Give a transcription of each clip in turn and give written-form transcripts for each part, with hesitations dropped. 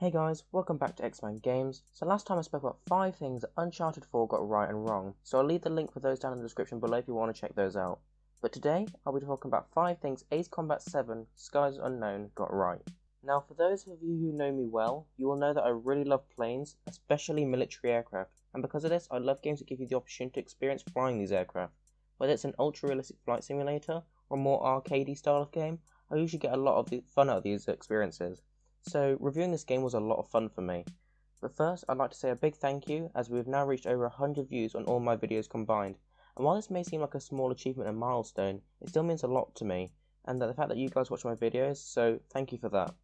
Hey guys, welcome back to X-Men Games. So last time I spoke about 5 things that Uncharted 4 got right and wrong, so I'll leave the link for those down in the description below if you want to check those out. But today, I'll be talking about 5 things Ace Combat 7 Skies Unknown got right. Now for those of you who know me well, you will know that I really love planes, especially military aircraft, and because of this I love games that give you the opportunity to experience flying these aircraft. Whether it's an ultra-realistic flight simulator or a more arcadey style of game, I usually get a lot of fun out of these experiences. So reviewing this game was a lot of fun for me. But first, I'd like to say a big thank you, as we've now reached over 100 views on all my videos combined. And while this may seem like a small achievement and milestone, it still means a lot to me, and the fact that you guys watch my videos, so thank you for that.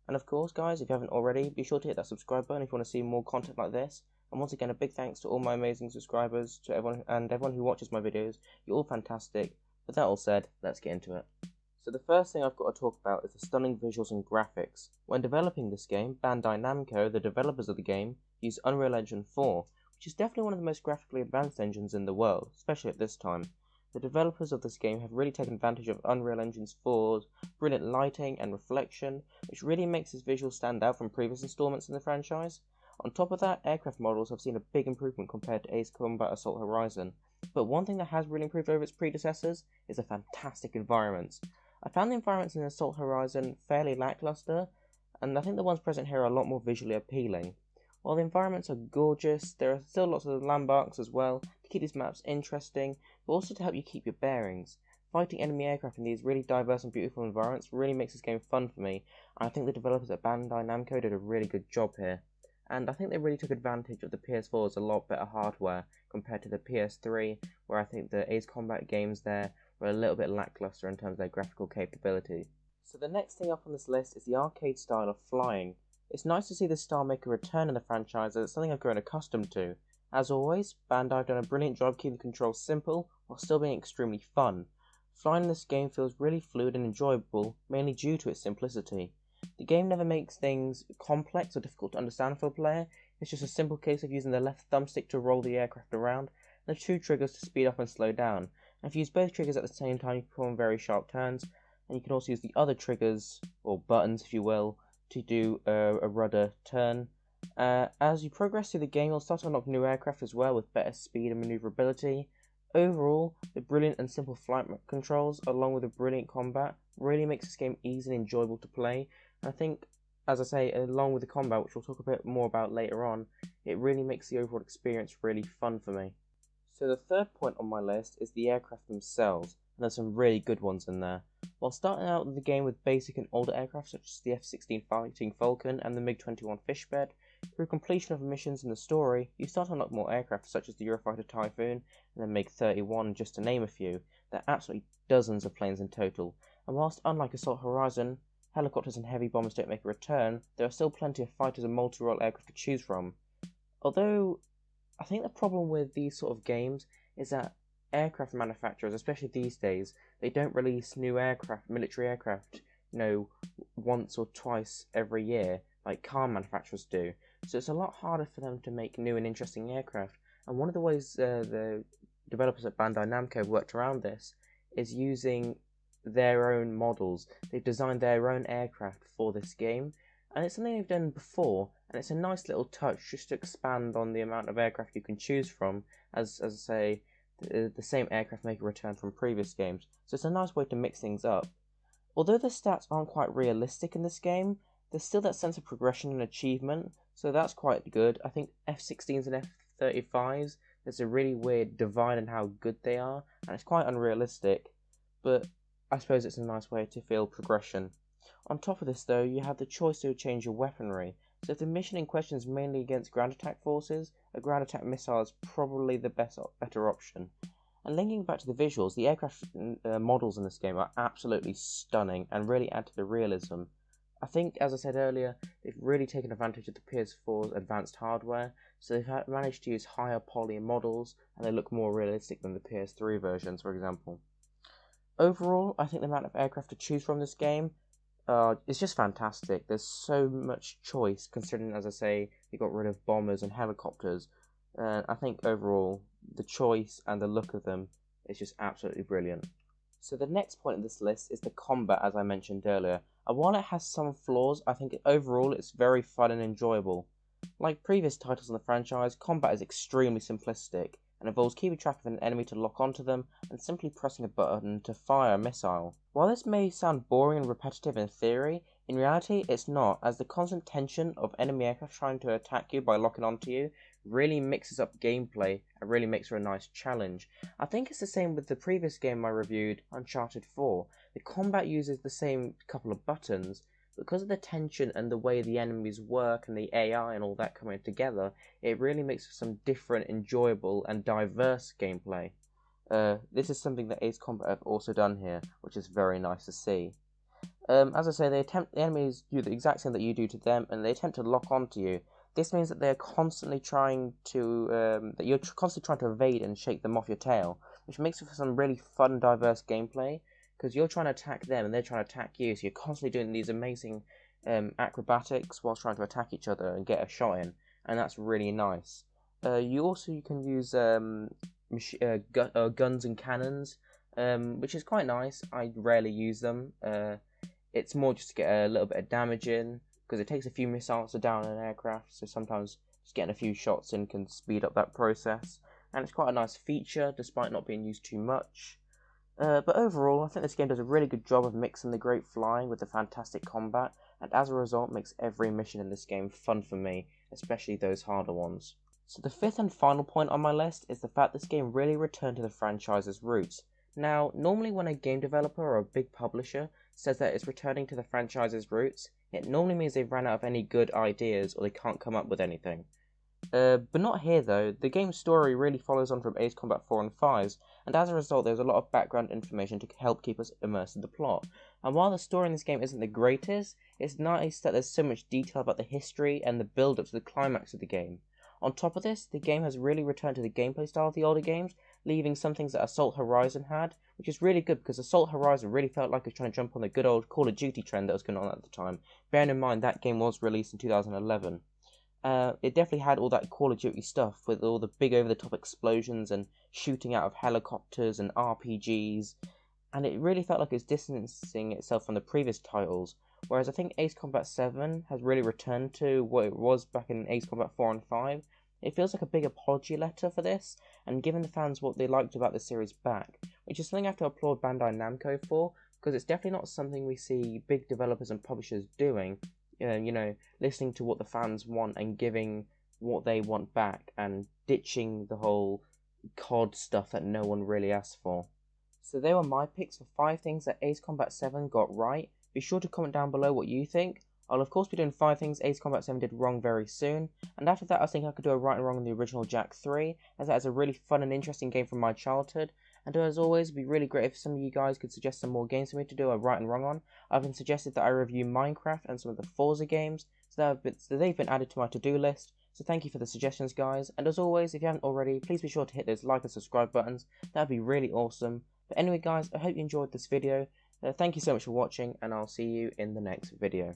And of course guys, if you haven't already, be sure to hit that subscribe button if you want to see more content like this. And once again, a big thanks to all my amazing subscribers, to everyone who watches my videos. You're all fantastic. With that all said, let's get into it. So the first thing I've got to talk about is the stunning visuals and graphics. When developing this game, Bandai Namco, the developers of the game, used Unreal Engine 4, which is definitely one of the most graphically advanced engines in the world, especially at this time. The developers of this game have really taken advantage of Unreal Engine 4's brilliant lighting and reflection, which really makes this visual stand out from previous installments in the franchise. On top of that, aircraft models have seen a big improvement compared to Ace Combat Assault Horizon. But one thing that has really improved over its predecessors is the fantastic environments. I found the environments in Assault Horizon fairly lackluster, and I think the ones present here are a lot more visually appealing. While the environments are gorgeous, there are still lots of landmarks as well to keep these maps interesting, but also to help you keep your bearings. Fighting enemy aircraft in these really diverse and beautiful environments really makes this game fun for me, and I think the developers at Bandai Namco did a really good job here. And I think they really took advantage of the PS4's a lot better hardware compared to the PS3, where I think the Ace Combat games there were a little bit lackluster in terms of their graphical capability. So the next thing up on this list is the arcade style of flying. It's nice to see this style make a return in the franchise, as it's something I've grown accustomed to. As always, Bandai have done a brilliant job keeping the controls simple while still being extremely fun. Flying in this game feels really fluid and enjoyable, mainly due to its simplicity. The game never makes things complex or difficult to understand for a player. It's just a simple case of using the left thumbstick to roll the aircraft around, and the 2 triggers to speed up and slow down. And if you use both triggers at the same time, you can perform very sharp turns, and you can also use the other triggers, or buttons if you will, to do a rudder turn. As you progress through the game, you'll start to unlock new aircraft as well with better speed and maneuverability. Overall, the brilliant and simple flight controls, along with the brilliant combat, really makes this game easy and enjoyable to play. And I think, as I say, along with the combat, which we'll talk a bit more about later on, it really makes the overall experience really fun for me. So the third point on my list is the aircraft themselves, and there's some really good ones in there. While starting out the game with basic and older aircraft such as the F-16 Fighting Falcon and the MiG-21 Fishbed, through completion of missions in the story, you start to unlock more aircraft such as the Eurofighter Typhoon and the MiG-31, just to name a few. There are absolutely dozens of planes in total, and whilst unlike Assault Horizon, helicopters and heavy bombers don't make a return, there are still plenty of fighters and multi-role aircraft to choose from. Although I think the problem with these sort of games is that aircraft manufacturers, especially these days, they don't release new aircraft, military aircraft, once or twice every year, like car manufacturers do. So it's a lot harder for them to make new and interesting aircraft. And one of the ways the developers at Bandai Namco worked around this is using their own models. They've designed their own aircraft for this game, and it's something they've done before, and it's a nice little touch just to expand on the amount of aircraft you can choose from, as I say, the same aircraft make a return from previous games, so it's a nice way to mix things up. Although the stats aren't quite realistic in this game, there's still that sense of progression and achievement, so that's quite good. I think F-16s and F-35s, there's a really weird divide in how good they are, and it's quite unrealistic, but I suppose it's a nice way to feel progression. On top of this though, you have the choice to change your weaponry, so if the mission in question is mainly against ground attack forces, a ground attack missile is probably the better option. And linking back to the visuals, the aircraft models in this game are absolutely stunning and really add to the realism. I think, as I said earlier, they've really taken advantage of the PS4's advanced hardware, so they've managed to use higher poly models, and they look more realistic than the PS3 versions, for example. Overall, I think the amount of aircraft to choose from this game it's just fantastic. There's so much choice, considering, as I say, they got rid of bombers and helicopters. I think overall, the choice and the look of them is just absolutely brilliant. So the next point in this list is the combat, as I mentioned earlier. and while it has some flaws, I think overall it's very fun and enjoyable. Like previous titles in the franchise, combat is extremely simplistic, and involves keeping track of an enemy to lock onto them, and simply pressing a button to fire a missile. While this may sound boring and repetitive in theory, in reality it's not, as the constant tension of enemy aircraft trying to attack you by locking onto you really mixes up gameplay and really makes for a nice challenge. I think it's the same with the previous game I reviewed, Uncharted 4. The combat uses the same couple of buttons, because of the tension and the way the enemies work and the AI and all that coming together, it really makes for some different, enjoyable, and diverse gameplay. This is something that Ace Combat have also done here, which is very nice to see. As I say, the enemies do the exact same that you do to them, and they attempt to lock onto you. This means that they're constantly trying to, that you're constantly trying to evade and shake them off your tail, which makes for some really fun, diverse gameplay, because you're trying to attack them and they're trying to attack you, so you're constantly doing these amazing acrobatics whilst trying to attack each other and get a shot in, and that's really nice. You can use guns and cannons, which is quite nice. I rarely use them. It's more just to get a little bit of damage in, because it takes a few missiles to down an aircraft, so sometimes just getting a few shots in can speed up that process, and it's quite a nice feature despite not being used too much. But overall, I think this game does a really good job of mixing the great flying with the fantastic combat, and as a result makes every mission in this game fun for me, especially those harder ones. So the fifth and final point on my list is the fact this game really returned to the franchise's roots. Now, normally when a game developer or a big publisher says that it's returning to the franchise's roots, it normally means they've ran out of any good ideas or they can't come up with anything. But not here though. The game's story really follows on from Ace Combat 4 and 5's, and as a result there's a lot of background information to help keep us immersed in the plot. And while the story in this game isn't the greatest, it's nice that there's so much detail about the history and the build up to the climax of the game. On top of this, the game has really returned to the gameplay style of the older games, leaving some things that Assault Horizon had, which is really good because Assault Horizon really felt like it was trying to jump on the good old Call of Duty trend that was going on at the time, bearing in mind that game was released in 2011. It definitely had all that Call of Duty stuff with all the big over-the-top explosions and shooting out of helicopters and RPGs, and it really felt like it was distancing itself from the previous titles, whereas I think Ace Combat 7 has really returned to what it was back in Ace Combat 4 and 5. It feels like a big apology letter for this, and giving the fans what they liked about the series back, which is something I have to applaud Bandai Namco for, because it's definitely not something we see big developers and publishers doing. Listening to what the fans want and giving what they want back and ditching the whole COD stuff that no one really asked for. So they were my picks for 5 things that Ace Combat 7 got right. Be sure to comment down below what you think. I'll of course be doing 5 things Ace Combat 7 did wrong very soon, and after that I think I could do a right and wrong on the original Jak 3, as that is a really fun and interesting game from my childhood. And as always, it'd be really great if some of you guys could suggest some more games for me to do a right and wrong on. I've been suggested that I review Minecraft and some of the Forza games, so they've been added to my to-do list. So thank you for the suggestions, guys. And as always, if you haven't already, please be sure to hit those like and subscribe buttons. That'd be really awesome. But anyway, guys, I hope you enjoyed this video. Thank you so much for watching, and I'll see you in the next video.